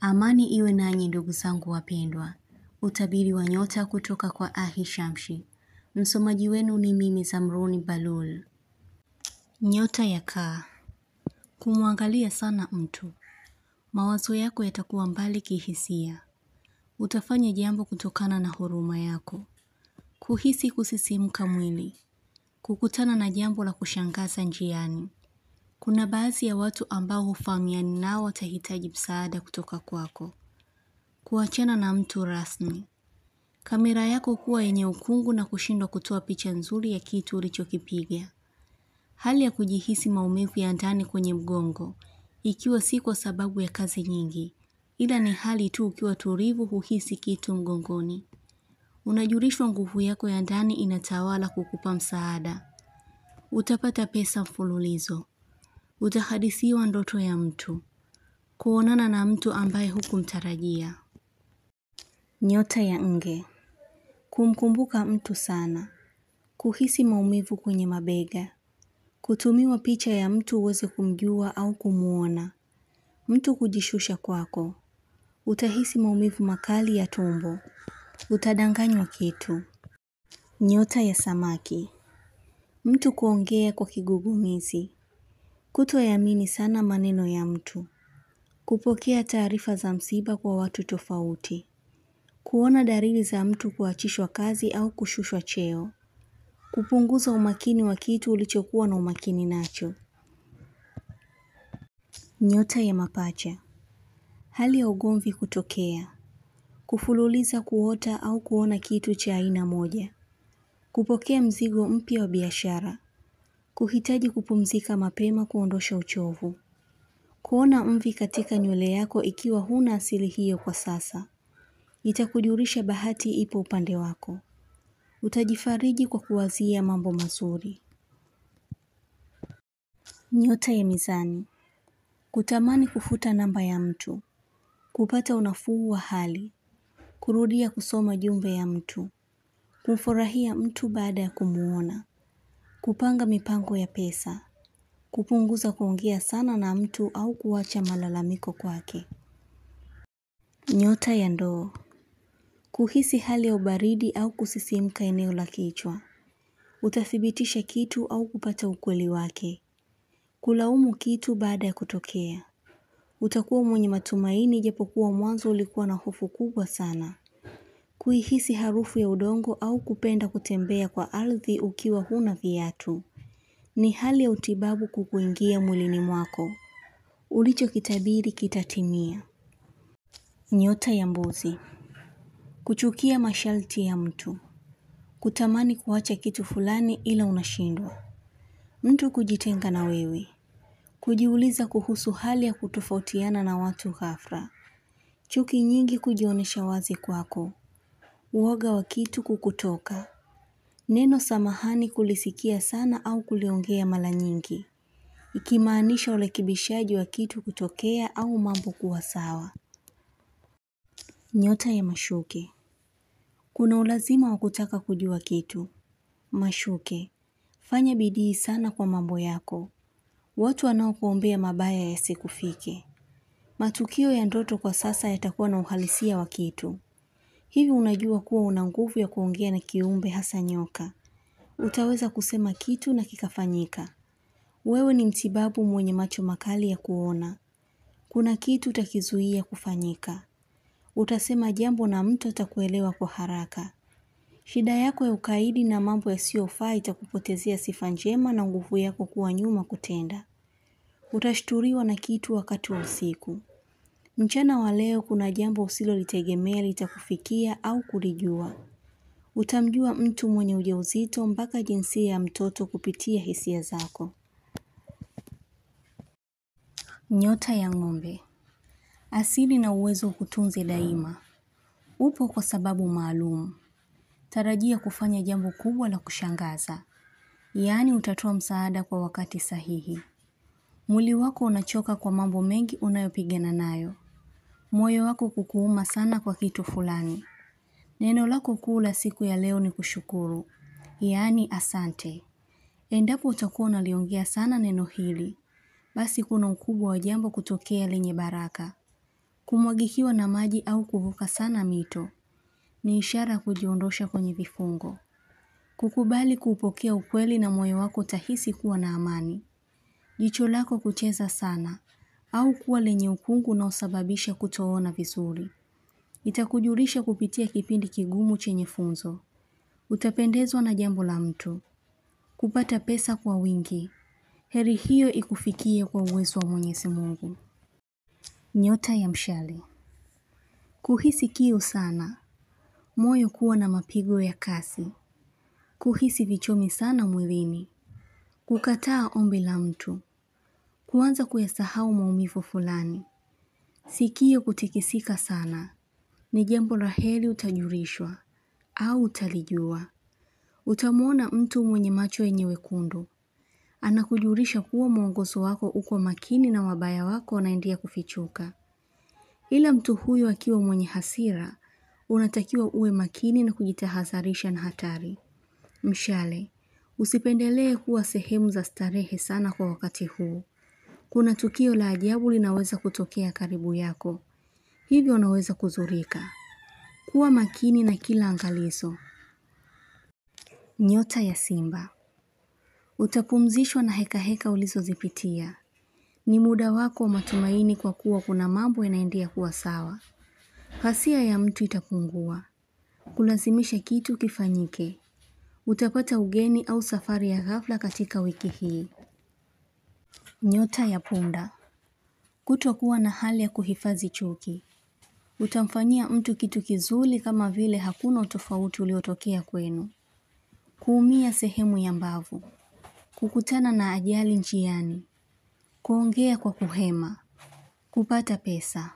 Amani iwe nanyi ndugu zangu wapendwa. Utabiri wa nyota kutoka kwa Ahishamshi. Msomaji wenu ni mimi Zamruni Balul. Nyota ya Kaa. Kumwangalia sana mtu. Mawazo yako yatakuwa mbali kihisia. Utafanya jambo kutokana na huruma yako. Kuhisi kusisimka mwili. Kukutana na jambo la kushangaza njiani. Kuna baadhi ya watu ambao hufahamiani nao watahitaji msaada kutoka kwako. Kuachana na mtu rasmi. Kamera yako kuwa yenye ukungu na kushindwa kutoa picha nzuri ya kitu ulichokipiga. Hali ya kujihisi maumivu ya ndani kwenye mgongo, ikiwa si kwa sababu ya kazi nyingi, ila ni hali tu ukiwa tulivu huhisi kitu mgongoni. Unajulishwa nguvu yako ya ndani inatawala kukupa msaada. Utapata pesa mfululizo. Utahadithiwa ndoto ya mtu. Kuonana na mtu ambaye hukumtarajia. Nyota ya Nge. Kumkumbuka mtu sana. Kuhisi maumivu kwenye mabega. Kutumiwa picha ya mtu uweze kumjua au kumuona. Mtu kujishusha kwako. Utahisi maumivu makali ya tumbo. Utadanganywa kitu. Nyota ya Samaki. Mtu kuongea kwa kigugumizi. Kutoyaamini sana maneno ya mtu. Kupokea taarifa za msiba kwa watu tofauti. Kuona dalili za mtu kuachishwa kazi au kushushwa cheo. Kupunguza umakini wa kitu ulichokuwa na umakini nacho. Nyota ya Mapacha. Hali ya ugomvi kutokea. Kufululiza kuota au kuona kitu cha aina moja. Kupokea mzigo mpya wa biashara. Kuhitaji kupumzika mapema kuondosha uchovu. Kuona mvi katika nywele yako ikiwa huna asili hiyo kwa sasa. Itakujulisha bahati ipo upande wako. Utajifariji kwa kuwazia mambo mazuri. Nyota ya Mizani. Kutamani kufuta namba ya mtu. Kupata unafuu wa hali. Kurudia kusoma jumbe ya mtu. Kumfurahia mtu baada ya kumuona. Kupanga mipango ya pesa. Kupunguza kuongea sana na mtu au kuacha malalamiko kwake. Nyota ya Ndoo. Kuhisi hali ya ubaridi au kusisimka eneo la kichwa. Utathibitisha kitu au kupata ukweli wake. Kulaumu kitu baada ya kutokea. Utakuwa mwenye matumaini japokuwa mwanzo ulikuwa na hofu kubwa sana. Kuihisi harufu ya udongo au kupenda kutembea kwa ardhi ukiwa huna viatu. Ni hali ya utibabu kukuingia mwilini mwako. Ulichokitabiri kitatimia. Nyota ya Mbuzi. Kuchukia masharti ya mtu. Kutamani kuacha kitu fulani ila unashindwa. Mtu kujitenga na wewe. Kujiuliza kuhusu hali ya kutofautiana na watu ghafla. Chuki nyingi kujionesha wazi kwako. Uoga wa kitu kukutoka. Neno samahani kulisikia sana au kuliongea mara nyingi. Ikimaanisha urekebishaji wa kitu kutokea au mambo kuwa sawa. Nyota ya Mashuke. Kuna ulazima wa kutaka kujua kitu. Mashuke. Fanya bidii sana kwa mambo yako. Watu wanaokuombea mabaya yasikufike. Matukio ya ndoto kwa sasa yatakuwa na uhalisia wa kitu. Hivi unajua kuwa una nguvu ya kuongea na kiumbe hasa nyoka. Utaweza kusema kitu na kikafanyika. Wewe ni mtibabu mwenye macho makali ya kuona. Kuna kitu utakizuia kufanyika. Utasema jambo na mtu atakuelewa kwa haraka. Shida yako ya ukaidi na mambo yasiyofaa itakupotezea sifa njema na nguvu yako kuwa nyuma kutenda. Utashtuliwa na kitu wakati wa usiku. Mchana wa leo kuna jambo usilolitegemea litakufikia au kulijua. Utamjua mtu mwenye ujauzito mpaka jinsia ya mtoto kupitia hisia zako. Nyota ya Ng'ombe. Asili na uwezo kutunze daima. Upo kwa sababu maalum. Tarajia kufanya jambo kubwa la kushangaza. Yaani utatoa msaada kwa wakati sahihi. Mwili wako unachoka kwa mambo mengi unayopigana nayo. Moyo wako kukuuma sana kwa kitu fulani. Neno lako kuu la siku ya leo ni kushukuru. Yaani asante. Endapo utakuwa unaliongea sana neno hili, basi kuna ukubwa wa jambo kutokea lenye baraka. Kumwagikiwa na maji au kuvuka sana mito ni ishara ya kujiondosha kwenye vifungo. Kukubali kuupokea ukweli na moyo wako utahisi kuwa na amani. Jicho lako kucheza sana au kuwa lenye ukungu unaosababisha kutoona vizuri. Itakujulisha kupitia kipindi kigumu chenye funzo. Utapendezwa na jambo la mtu. Kupata pesa kwa wingi. Heri hiyo ikufikie kwa uwezo wa Mwenyezi Mungu. Nyota ya mshale. Kuhisi kiu sana. Moyo kuwa na mapigo ya kasi. Kuhisi vichomi sana mwilini. Kukataa ombi la mtu. Kuanza kuyasahau maumivu fulani. Sikio kutikisika sana. Ni jambo la heri utajulishwa au utalijua. Utamuona mtu mwenye macho yenye wekundu. Anakujulisha kuwa mwongozo wako uko makini na wabaya wako wanaendelea kufichuka. Ila mtu huyo akiwa mwenye hasira, unatakiwa uwe makini na kujitahadharisha na hatari. Mshale, usipendelee kuwa sehemu za starehe sana kwa wakati huu. Kuna tukio la ajabu linaweza kutokea karibu yako. Hivyo unaweza kudhurika. Kuwa makini na kila angalizo. Nyota ya Simba. Utapumzishwa na hekaheka ulizozipitia. Ni muda wako wa matumaini kwa kuwa kuna mambo yanaendelea kuwa sawa. Hasia ya mtu itapungua. Kulazimisha kitu kifanyike. Utapata ugeni au safari ya ghafla katika wiki hii. Nyota ya Punda. Kutokuwa na hali ya kuhifadhi chuki. Utamfanyia mtu kitu kizuri kama vile hakuna utofauti uliotokea kwenu. Kuumia sehemu ya mbavu. Kukutana na ajali njiani. Kuongea kwa kuhema. Kupata pesa.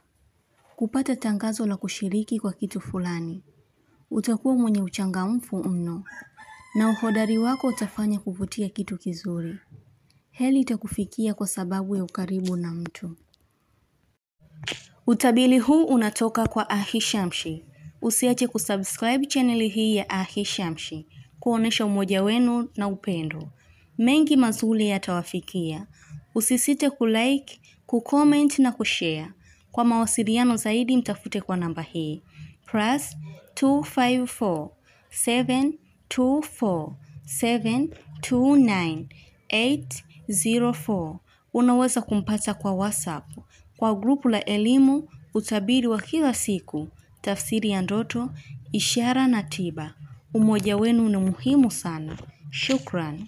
Kupata tangazo la kushiriki kwa kitu fulani. Utakuwa mwenye uchangamfu mno. Na uhodari wako utafanya kuvutia kitu kizuri. Heri itakufikia kwa sababu ya ukaribu na mtu. Utabiri huu unatoka kwa Ahishamshi. Usiache kusubscribe channel hii ya Ahishamshi, kuonesha umoja wenu na upendo. Mengi mazuri yatawafikia. Usisite kulike, kucomment na kushare. Kwa mawasiliano zaidi mtafute kwa namba hii. +254 724 729 804. Unaweza kumpata kwa WhatsApp, kwa grupu la elimu, utabiri wa kila siku, tafsiri ya ndoto, ishara na tiba. Umoja wenu ni muhimu sana. Shukran.